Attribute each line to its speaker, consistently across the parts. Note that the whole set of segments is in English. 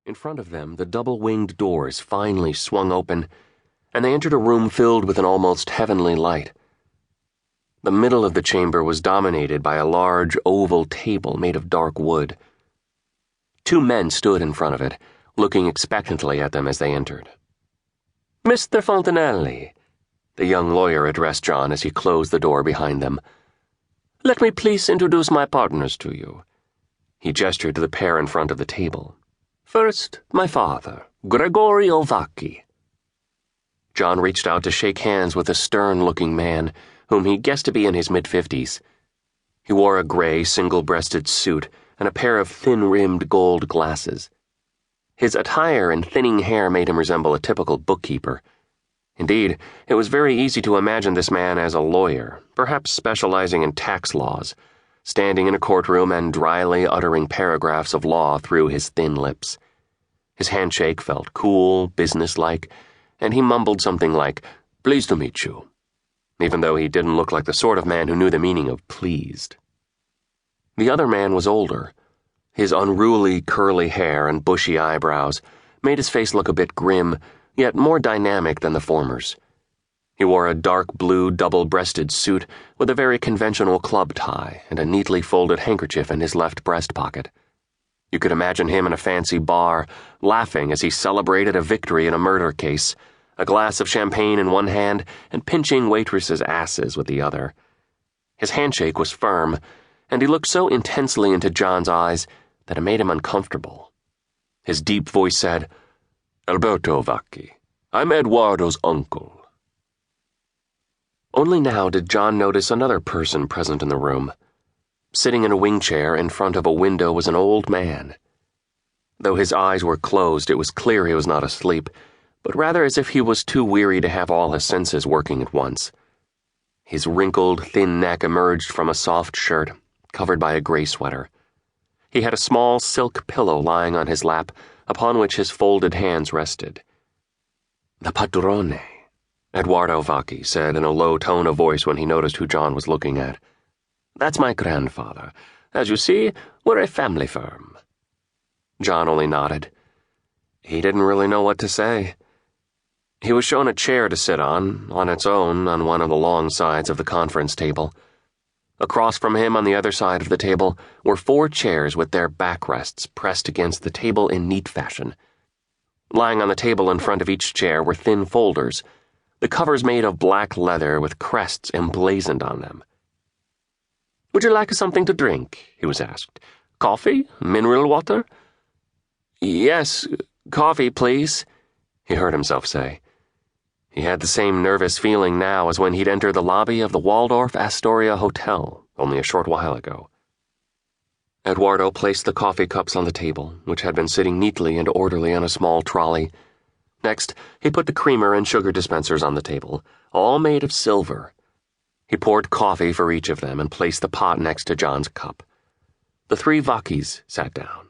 Speaker 1: In front of them, the double-winged doors finally swung open, and they entered a room filled with an almost heavenly light. The middle of the chamber was dominated by a large oval table made of dark wood. Two men stood in front of it, looking expectantly at them as they entered. "Mr. Fontanelli," the young lawyer addressed John as he closed the door behind them. "Let me please introduce my partners to you." He gestured to the pair in front of the table. "First, my father, Gregorio Vacchi." John reached out to shake hands with a stern-looking man, whom he guessed to be in his mid-50s. He wore a gray, single-breasted suit and a pair of thin-rimmed gold glasses. His attire and thinning hair made him resemble a typical bookkeeper. Indeed, it was very easy to imagine this man as a lawyer, perhaps specializing in tax laws, standing in a courtroom and dryly uttering paragraphs of law through his thin lips. His handshake felt cool, businesslike, and he mumbled something like, "Pleased to meet you," even though he didn't look like the sort of man who knew the meaning of pleased. The other man was older. His unruly curly hair and bushy eyebrows made his face look a bit grim, yet more dynamic than the former's. He wore a dark blue double-breasted suit with a very conventional club tie and a neatly folded handkerchief in his left breast pocket. You could imagine him in a fancy bar, laughing as he celebrated a victory in a murder case, a glass of champagne in one hand and pinching waitresses' asses with the other. His handshake was firm, and he looked so intensely into John's eyes that it made him uncomfortable. His deep voice said, "Alberto Vacchi, I'm Eduardo's uncle." Only now did John notice another person present in the room. Sitting in a wing chair in front of a window was an old man. Though his eyes were closed, it was clear he was not asleep, but rather as if he was too weary to have all his senses working at once. His wrinkled, thin neck emerged from a soft shirt, covered by a gray sweater. He had a small silk pillow lying on his lap, upon which his folded hands rested. "The padrone," Eduardo Vacchi said in a low tone of voice when he noticed who John was looking at. "That's my grandfather. As you see, we're a family firm." John only nodded. He didn't really know what to say. He was shown a chair to sit on its own, on one of the long sides of the conference table. Across from him on the other side of the table were 4 chairs with their backrests pressed against the table in neat fashion. Lying on the table in front of each chair were thin folders, the covers made of black leather with crests emblazoned on them. "Would you like something to drink?" he was asked. "Coffee? Mineral water?" "Yes, coffee, please," he heard himself say. He had the same nervous feeling now as when he'd entered the lobby of the Waldorf Astoria Hotel only a short while ago. Eduardo placed the coffee cups on the table, which had been sitting neatly and orderly on a small trolley. Next, he put the creamer and sugar dispensers on the table, all made of silver. He poured coffee for each of them and placed the pot next to John's cup. The 3 Vacchis sat down.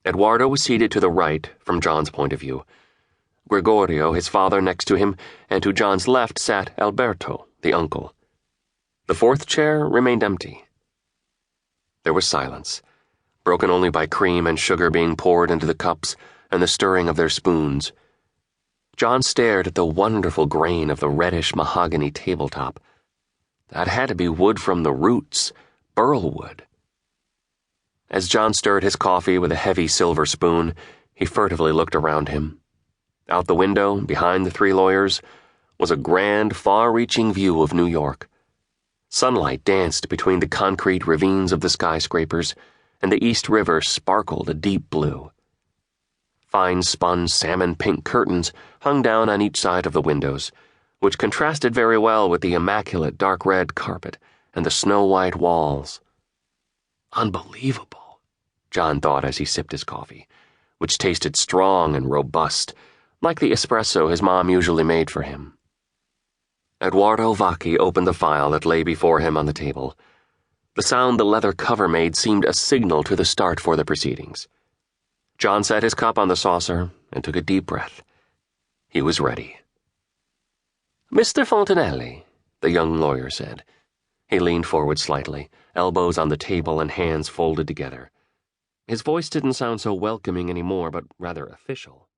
Speaker 1: Eduardo was seated to the right from John's point of view. Gregorio, his father, next to him, and to John's left sat Alberto, the uncle. The 4th chair remained empty. There was silence, broken only by cream and sugar being poured into the cups and the stirring of their spoons. John stared at the wonderful grain of the reddish mahogany tabletop. That had to be wood from the roots, burl wood. As John stirred his coffee with a heavy silver spoon, he furtively looked around him. Out the window, behind the 3 lawyers, was a grand, far-reaching view of New York. Sunlight danced between the concrete ravines of the skyscrapers, and the East River sparkled a deep blue. Fine-spun salmon-pink curtains hung down on each side of the windows, which contrasted very well with the immaculate dark-red carpet and the snow-white walls. Unbelievable, John thought as he sipped his coffee, which tasted strong and robust, like the espresso his mom usually made for him. Eduardo Vacchi opened the file that lay before him on the table. The sound the leather cover made seemed a signal to the start for the proceedings. John set his cup on the saucer and took a deep breath. He was ready. "Mr. Fontanelli," the young lawyer said. He leaned forward slightly, elbows on the table and hands folded together. His voice didn't sound so welcoming anymore, but rather official.